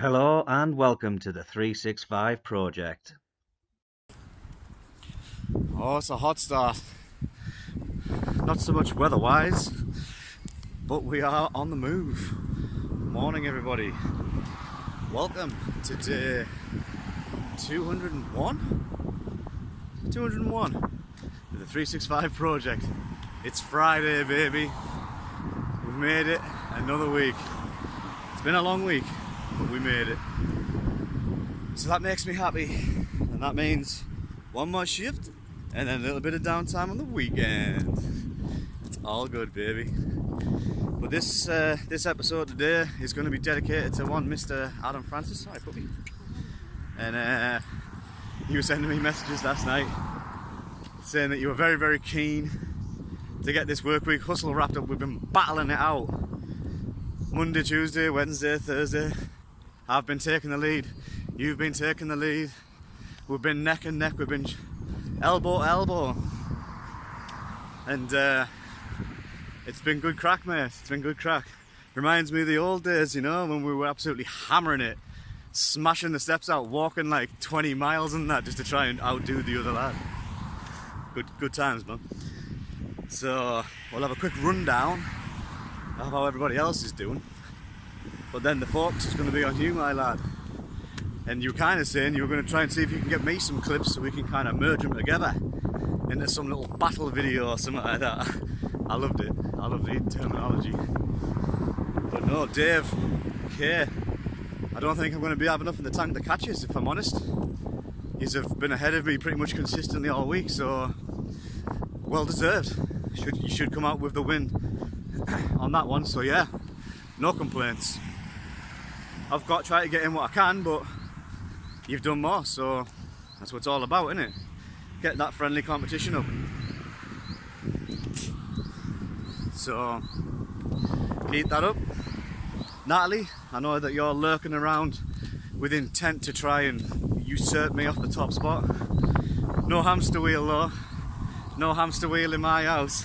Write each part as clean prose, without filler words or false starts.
Hello and welcome to the 365 project. Oh, it's a hot start. Not so much weather-wise, but we are on the move. Morning, everybody. Welcome to day 201? 201 of the 365 project. It's Friday, baby. We've made it another week. It's been a long week, but we made it. So that makes me happy, and that means one more shift and then a little bit of downtime on the weekend. It's all good, baby. But this episode today is going to be dedicated to one Mr. Adam Francis. Hi, puppy. And he was sending me messages last night saying that you were very, very keen to get this work week hustle wrapped up. We've been battling it out Monday, Tuesday, Wednesday, Thursday. I've been taking the lead. You've been taking the lead. We've been neck and neck. We've been elbow to elbow. And it's been good crack, mate. It's been good crack. Reminds me of the old days, you know, when we were absolutely hammering it, smashing the steps out, walking like 20 miles and that just to try and outdo the other lad. Good times, man. So we'll have a quick rundown of how everybody else is doing. But then the focus is going to be on you, my lad. And you were kind of saying you were going to try and see if you can get me some clips so we can kind of merge them together into some little battle video or something like that. I loved it. I love the terminology. But no, Dave, okay. I don't think I'm going to be having enough in the tank to catch you, if I'm honest. You have been ahead of me pretty much consistently all week, so well deserved. You should come out with the win on that one. So yeah, no complaints. I've got to try to get in what I can, but you've done more, so that's what it's all about, isn't it? Get that friendly competition up. So keep that up. Natalie, I know that you're lurking around with intent to try and usurp me off the top spot. No hamster wheel though. No hamster wheel in my house.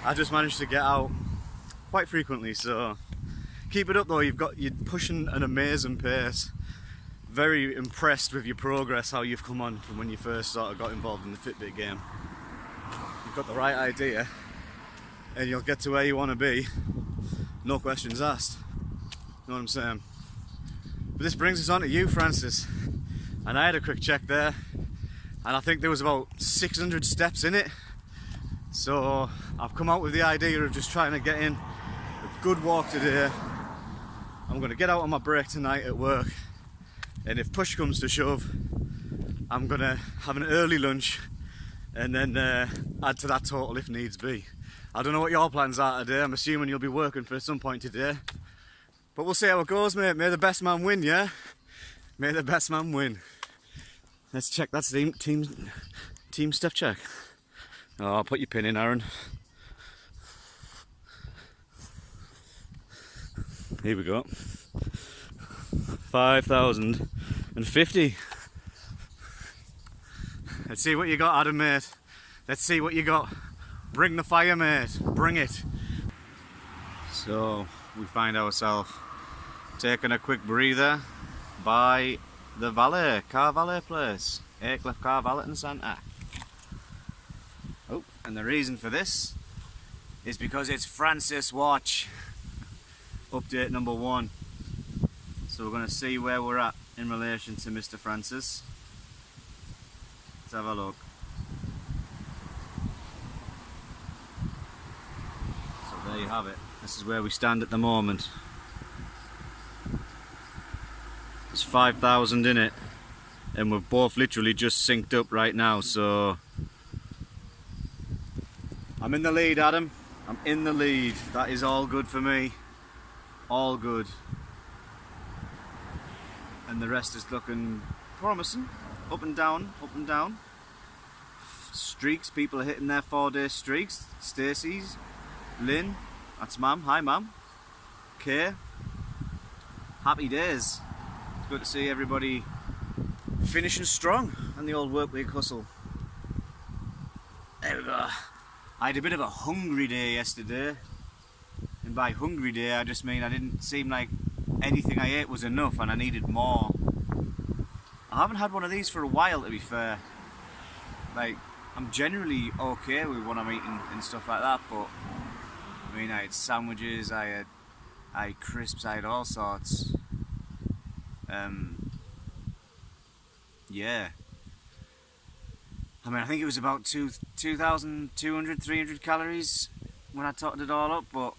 I just managed to get out quite frequently, so keep it up though. You're pushing an amazing pace. Very impressed with your progress, how you've come on from when you first sort of got involved in the Fitbit game. You've got the right idea and you'll get to where you want to be, no questions asked. You know what I'm saying? But this brings us on to you, Francis. And I had a quick check there and I think there was about 600 steps in it. So I've come out with the idea of just trying to get in a good walk today. I'm going to get out on my break tonight at work, and if push comes to shove, I'm going to have an early lunch and then add to that total if needs be. I don't know what your plans are today. I'm assuming you'll be working for some point today, but we'll see how it goes, mate. May the best man win, yeah? May the best man win. Let's check. That's the team step check. Oh, I'll put your pin in, Aaron. Here we go. 5,050. Let's see what you got, Adam, mate. Let's see what you got. Bring the fire, mate. Bring it. So we find ourselves taking a quick breather by the Valet, Car Valet place. Aycliffe Car Valet and Centre. Oh, and the reason for this is because it's Francis Watch. Update number 1. So we're going to see where we're at in relation to Mr. Francis. Let's have a look. So there you have it. This is where we stand at the moment. There's 5,000 in it, and we've both literally just synced up right now, so I'm in the lead, Adam. I'm in the lead. That is all good for me. All good. And the rest is looking promising. Up and down, up and down. Streaks, people are hitting their 4-day streaks. Stacey's, Lynn, that's Mum. Hi, Mum. Kay. Happy days. It's good to see everybody finishing strong on the old work week hustle. There we go. I had a bit of a hungry day yesterday, and by hungry day I just mean I didn't seem like anything I ate was enough and I needed more. I haven't had one of these for a while, to be fair. Like, I'm generally okay with what I'm eating and stuff like that, but I mean, I had sandwiches, I had crisps, I had all sorts. Yeah. I mean, I think it was about 2,200, 300 calories when I totted it all up, but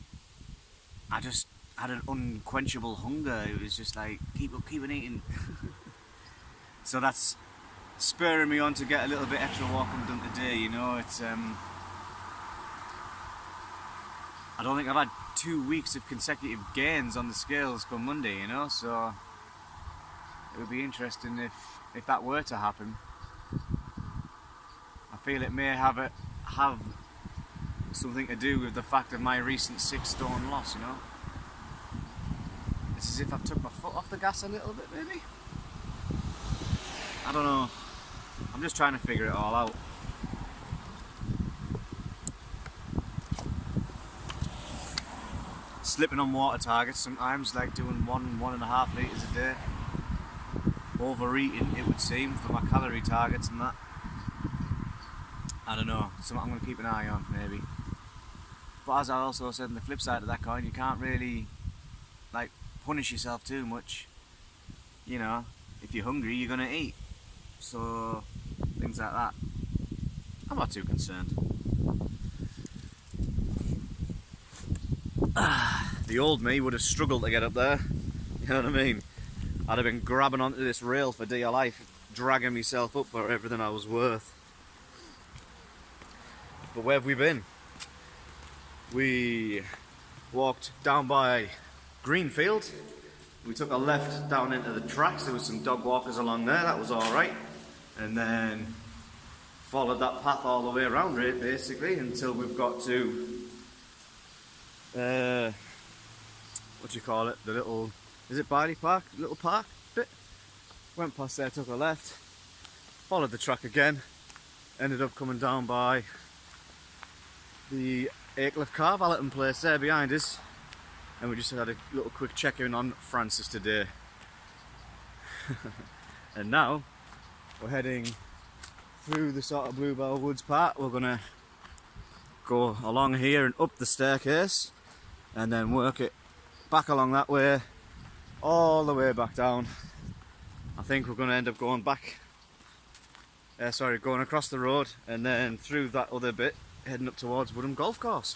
I just had an unquenchable hunger. It was just like, keep on eating. So that's spurring me on to get a little bit extra walking done today, you know. It's I don't think I've had 2 weeks of consecutive gains on the scales come Monday, you know, so it would be interesting if that were to happen. I feel it may have something to do with the fact of my recent 6 stone loss, you know. It's as if I've took my foot off the gas a little bit, maybe. I don't know. I'm just trying to figure it all out. Slipping on water targets sometimes, like doing 1.5 litres a day. Overeating, it would seem, for my calorie targets and that. I don't know, something I'm going to keep an eye on, maybe. But as I also said on the flip side of that coin, you can't really, like, punish yourself too much. You know, if you're hungry, you're going to eat. So, things like that. I'm not too concerned. The old me would have struggled to get up there. You know what I mean? I'd have been grabbing onto this rail for dear life, dragging myself up for everything I was worth. But where have we been? We walked down by Greenfield. We took a left down into the tracks. There was some dog walkers along there. That was all right. And then followed that path all the way around it, basically, until we've got to what do you call it? The little, is it Barley Park? Little park bit. Went past there, took a left, followed the track again, ended up coming down by the Aycliffe car valeting place there behind us, and we just had a little quick check-in on Francis today. And now we're heading through the sort of Bluebell Woods part. We're gonna go along here and up the staircase and then work it back along that way, all the way back down. I think we're going to end up going back, going across the road and then through that other bit, heading up towards Woodham Golf Course,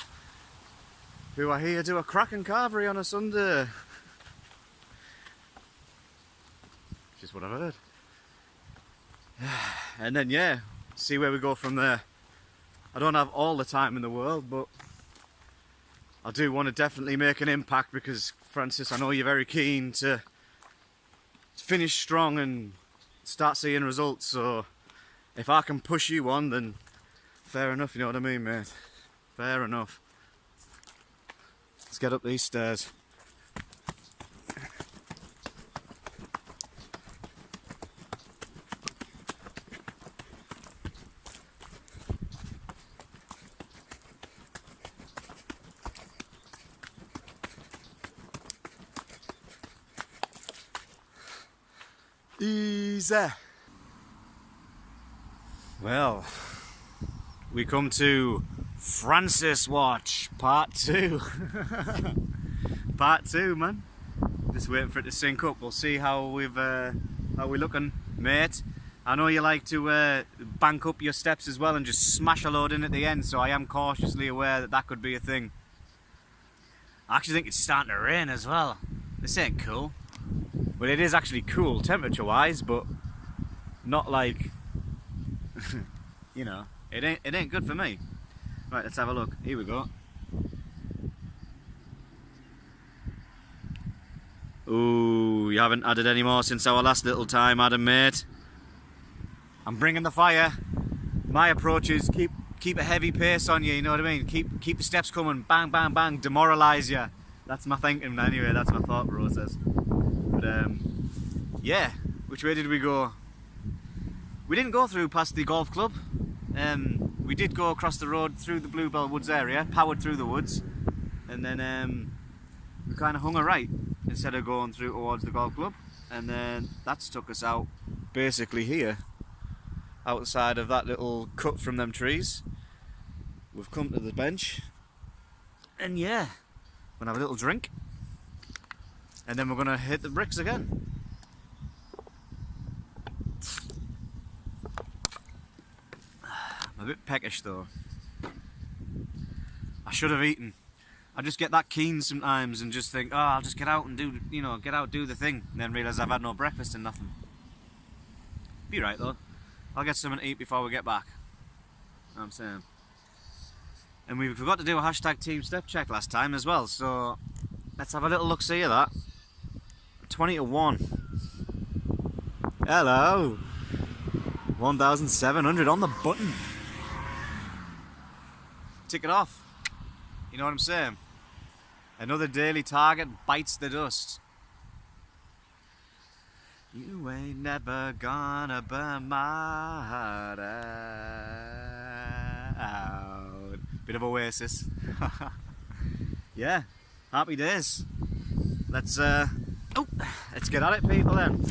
who I hear do a cracking carvery on a Sunday. Just what I've heard. And then, yeah, see where we go from there. I don't have all the time in the world, but I do want to definitely make an impact because, Francis, I know you're very keen to finish strong and start seeing results, so if I can push you on, then fair enough, you know what I mean, mate? Fair enough. Let's get up these stairs. Easy. Well, we come to Francis Watch Part 2. Part 2, man. Just waiting for it to sync up. We'll see how we're looking, mate. I know you like to bank up your steps as well and just smash a load in at the end, so I am cautiously aware that that could be a thing. I actually think it's starting to rain as well. This ain't cool. Well, it is actually cool temperature-wise, but not like, you know, it ain't good for me. Right, let's have a look. Here we go. Ooh, you haven't added any more since our last little time, Adam, mate. I'm bringing the fire. My approach is keep a heavy pace on you, you know what I mean? Keep the steps coming, bang, bang, bang, demoralise you. That's my thinking anyway, that's my thought process. But yeah, which way did we go? We didn't go through past the golf club. We did go across the road through the Bluebell Woods area, powered through the woods, and then we kind of hung a right instead of going through towards the golf club, and then that's took us out basically here, outside of that little cut from them trees. We've come to the bench, and yeah, we're gonna have a little drink, and then we're gonna hit the bricks again. I'm a bit peckish though. I should have eaten. I just get that keen sometimes and just think, oh, I'll just get out and do, do the thing, and then realise I've had no breakfast and nothing. Be right though. I'll get something to eat before we get back. You know what I'm saying? And we forgot to do a hashtag team step check last time as well, so let's have a little look-see at that. 20 to 1. Hello! 1,700 on the button. Tick it off. You know what I'm saying? Another daily target bites the dust. You ain't never gonna burn my heart out. Bit of Oasis. Yeah, happy days. Let's get at it, people. Then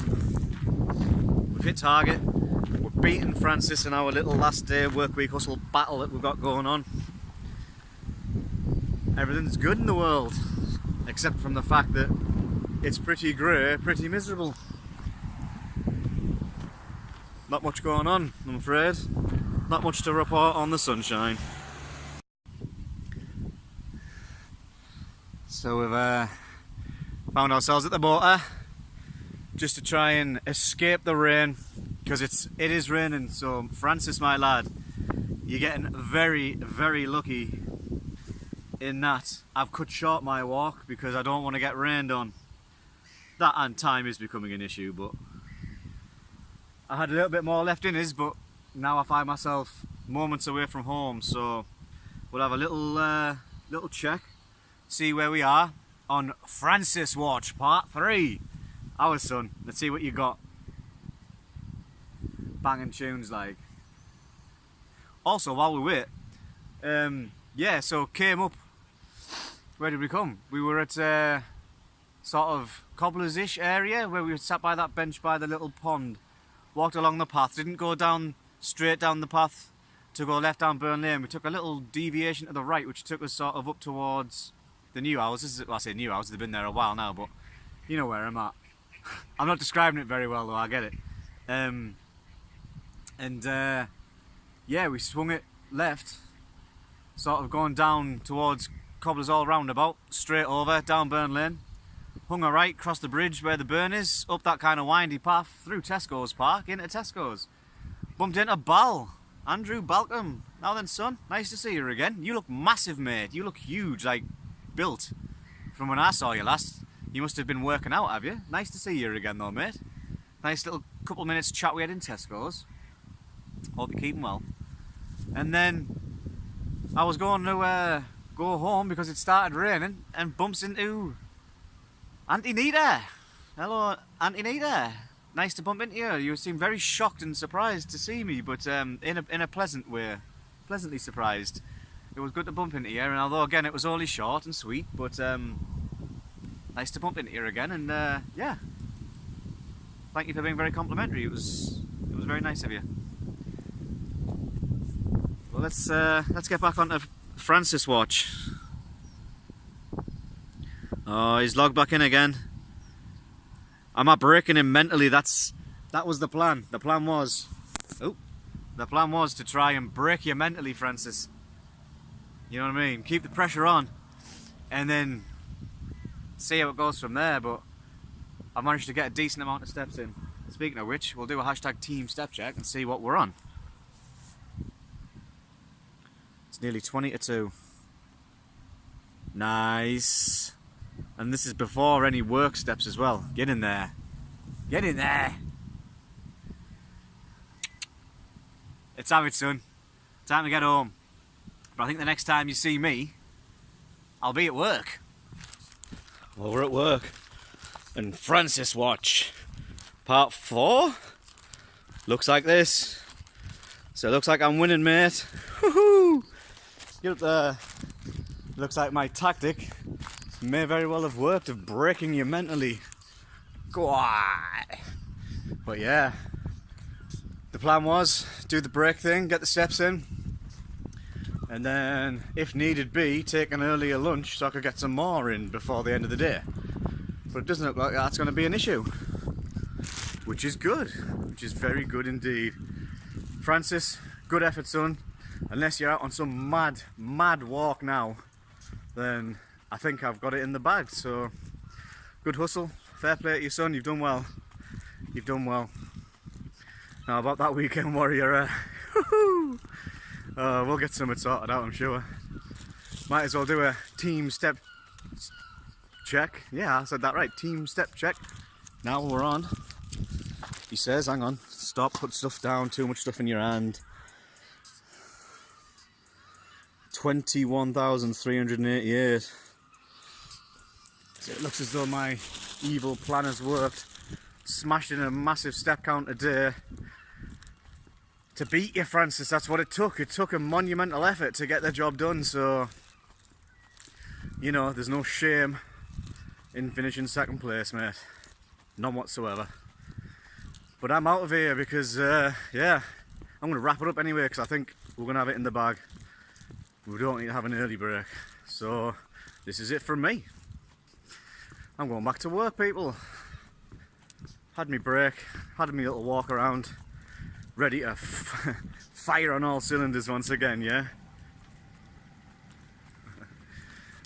we've hit target. We're beating Francis in our little last day work week hustle battle that we've got going on. Everything's good in the world, except from the fact that it's pretty grey, pretty miserable. Not much going on, I'm afraid. Not much to report on the sunshine. So we've found ourselves at the motor just to try and escape the rain, because it is raining. So Francis, my lad, you're getting very, very lucky in that I've cut short my walk because I don't want to get rained on. That and time is becoming an issue, but I had a little bit more left in us, but now I find myself moments away from home, so we'll have a little check, see where we are on Francis Watch Part 3. Our son, let's see what you got. Banging tunes like. Also, while we wait, yeah, so came up. Where did we come? We were at sort of Cobblers-ish area where we sat by that bench by the little pond. Walked along the path, didn't go straight down the path to go left down Burn Lane. We took a little deviation to the right, which took us sort of up towards the new houses. Well, I say new houses, they've been there a while now, but you know where I'm at. I'm not describing it very well though, I get it. Yeah, we swung it left, sort of going down towards Cobblers All roundabout, straight over, down Burn Lane, hung a right, crossed the bridge where the burn is, up that kind of windy path, through Tesco's Park, into Tesco's. Bumped into Bal, Andrew Balcom. Now then, son, nice to see you again. You look massive, mate. You look huge, like, built. From when I saw you last, you must have been working out, have you? Nice to see you again, though, mate. Nice little couple minutes chat we had in Tesco's. Hope you're keeping well. And then I was going to go home because it started raining and bumps into Auntie Nita. Hello, Auntie Nita. Nice to bump into you. You seem very shocked and surprised to see me, but in a pleasant way. Pleasantly surprised. It was good to bump into you, and although again it was only short and sweet, but nice to bump into you again. And yeah, thank you for being very complimentary. It was very nice of you. Well, let's get back onto Francis Watch. Oh, he's logged back in again. Am I breaking him mentally? That was the plan. The plan was to try and break you mentally, Francis. You know what I mean? Keep the pressure on, and then see how it goes from there. But I managed to get a decent amount of steps in. Speaking of which, we'll do a hashtag team step check and see what we're on. It's nearly 20 to 2. Nice. And this is before any work steps as well. Get in there. Get in there. It's Avid, son. Time to get home. But I think the next time you see me, I'll be at work. Well, we're at work. And Francis Watch. Part 4. Looks like this. So it looks like I'm winning, mate. Woohoo! Get up there. Looks like my tactic may very well have worked of breaking you mentally. Go on. But yeah, the plan was do the break thing, get the steps in, and then if needed be, take an earlier lunch so I could get some more in before the end of the day. But it doesn't look like that's going to be an issue, which is good, which is very good indeed. Francis, good effort, son. Unless you're out on some mad walk now, then I think I've got it in the bag. So good hustle, fair play to you, son. You've done well. You've done well. Now about that weekend warrior, we'll get something sorted out, I'm sure. Might as well do a team step check. Yeah, I said that right. Team step check. Now we're on. He says, hang on, stop, put stuff down, too much stuff in your hand. 21,388. So it looks as though my evil plan has worked. Smashed in a massive step count a day to beat you, Francis. That's what it took. It took a monumental effort to get the job done, so you know, there's no shame in finishing second place, mate. None whatsoever. But I'm out of here because, yeah, I'm going to wrap it up anyway because I think we're going to have it in the bag. We don't need to have an early break. So, this is it from me. I'm going back to work, people. Had me break, had me little walk around, ready to fire on all cylinders once again, yeah?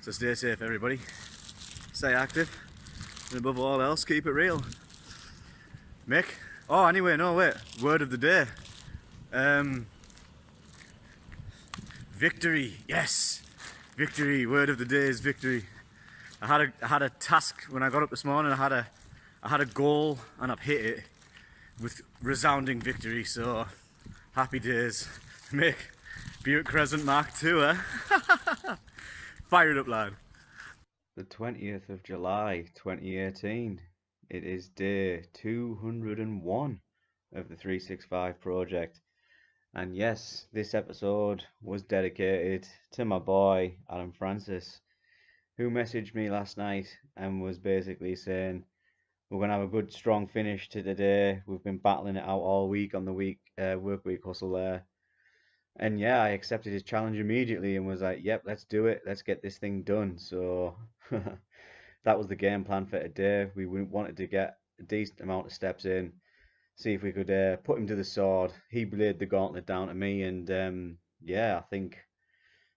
So stay safe, everybody. Stay active. And above all else, keep it real. Mick? Oh, anyway, no, wait. Word of the day. Victory, yes! Victory, word of the day is victory. I had a task when I got up this morning. I had a goal and I've hit it with resounding victory, so happy days. Mick, Buick Crescent Mark II, eh? Fire it up, lad. The 20th of July 2018. It is day 201 of the 365 project. And yes, this episode was dedicated to my boy, Adam Francis, who messaged me last night and was basically saying, we're going to have a good, strong finish to the day. We've been battling it out all week on the work week hustle there. And yeah, I accepted his challenge immediately and was like, yep, let's do it. Let's get this thing done. So that was the game plan for today. We wanted to get a decent amount of steps in, see if we could put him to the sword. He laid the gauntlet down to me, and yeah, I think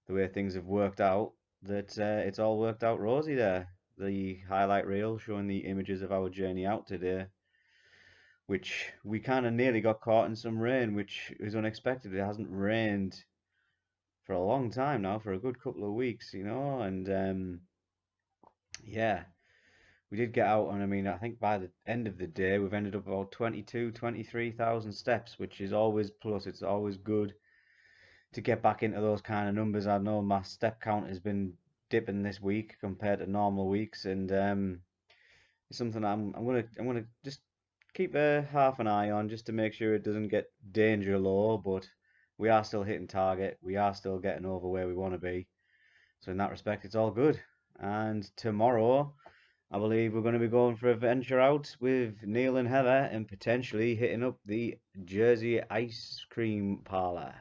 the way things have worked out, that it's all worked out rosy there. The highlight reel showing the images of our journey out today, which we kind of nearly got caught in some rain, which is unexpected. It hasn't rained for a long time now, for a good couple of weeks, you know, and yeah, we did get out, and I mean, I think by the end of the day, we've ended up about 23,000 steps, which is always plus. It's always good to get back into those kind of numbers. I know my step count has been dipping this week compared to normal weeks, and it's something I'm gonna just keep a half an eye on just to make sure it doesn't get danger low. But we are still hitting target. We are still getting over where we want to be. So in that respect, it's all good. And tomorrow, I believe we're going to be going for a venture out with Neil and Heather and potentially hitting up the Jersey ice cream parlour.